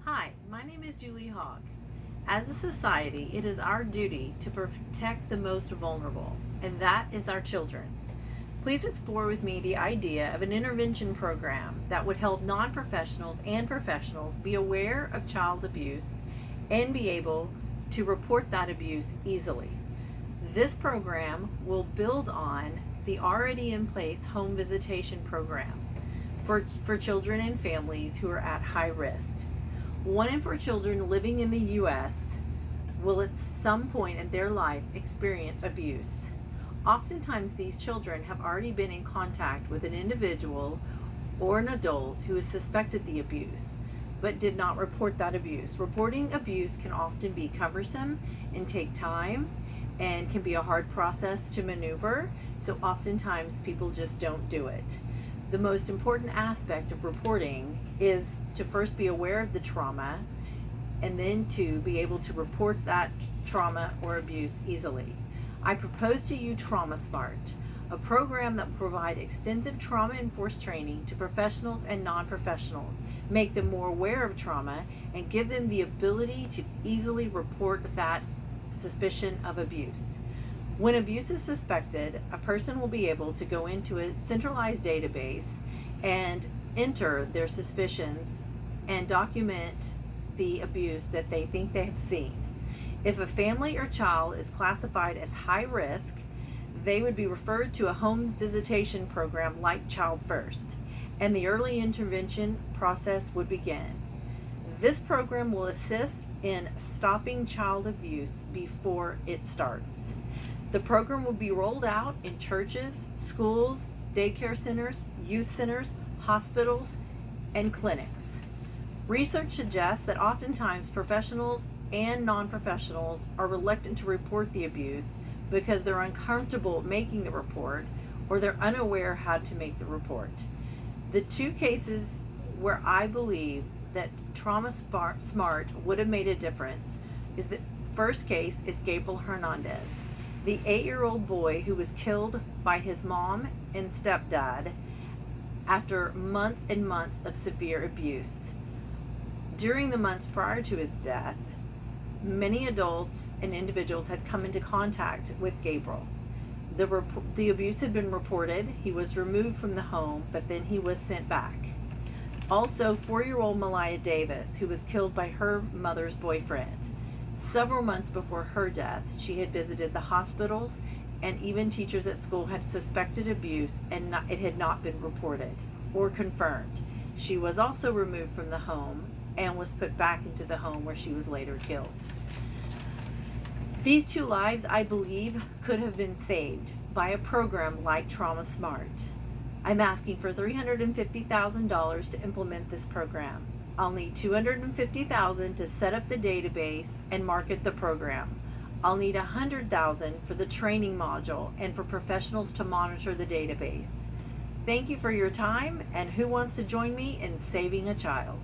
Hi, my name is Julie Hogg. As a society, it is our duty to protect the most vulnerable, and that is our children. Please explore with me the idea of an intervention program that would help non professionals and professionals be aware of child abuse and be able to report that abuse easily. This program will build on the already in place home visitation program for children and families who are at high risk. 1 in 4 children living in the U.S. will at some point in their life experience abuse. Oftentimes, these children have already been in contact with an individual or an adult who has suspected the abuse, but did not report that abuse. Reporting abuse can often be cumbersome and take time and can be a hard process to maneuver, so oftentimes people just don't do it. The most important aspect of reporting is to first be aware of the trauma and then to be able to report that trauma or abuse easily. I propose to you Trauma Smart, a program that will provide extensive trauma-enforced training to professionals and non-professionals, make them more aware of trauma, and give them the ability to easily report that suspicion of abuse. When abuse is suspected, a person will be able to go into a centralized database and enter their suspicions and document the abuse that they think they have seen. If a family or child is classified as high risk, they would be referred to a home visitation program like Child First, and the early intervention process would begin. This program will assist in stopping child abuse before it starts. The program will be rolled out in churches, schools, daycare centers, youth centers, hospitals, and clinics. Research suggests that oftentimes professionals and non-professionals are reluctant to report the abuse because they're uncomfortable making the report or they're unaware how to make the report. The 2 cases where I believe that Trauma Smart would have made a difference is the first case is Gabriel Hernandez, the 8-year-old boy who was killed by his mom and stepdad after months and months of severe abuse. During the months prior to his death, many adults and individuals had come into contact with Gabriel. The abuse had been reported. He was removed from the home, but then he was sent back. Also, 4-year-old Malaya Davis, who was killed by her mother's boyfriend. Several months before her death, she had visited the hospitals, and even teachers at school had suspected abuse, and it had not been reported or confirmed. She was also removed from the home and was put back into the home where she was later killed. These 2 lives, I believe, could have been saved by a program like Trauma Smart. I'm asking for $350,000 to implement this program. I'll need $250,000 to set up the database and market the program. I'll need $100,000 for the training module and for professionals to monitor the database. Thank you for your time, and who wants to join me in saving a child?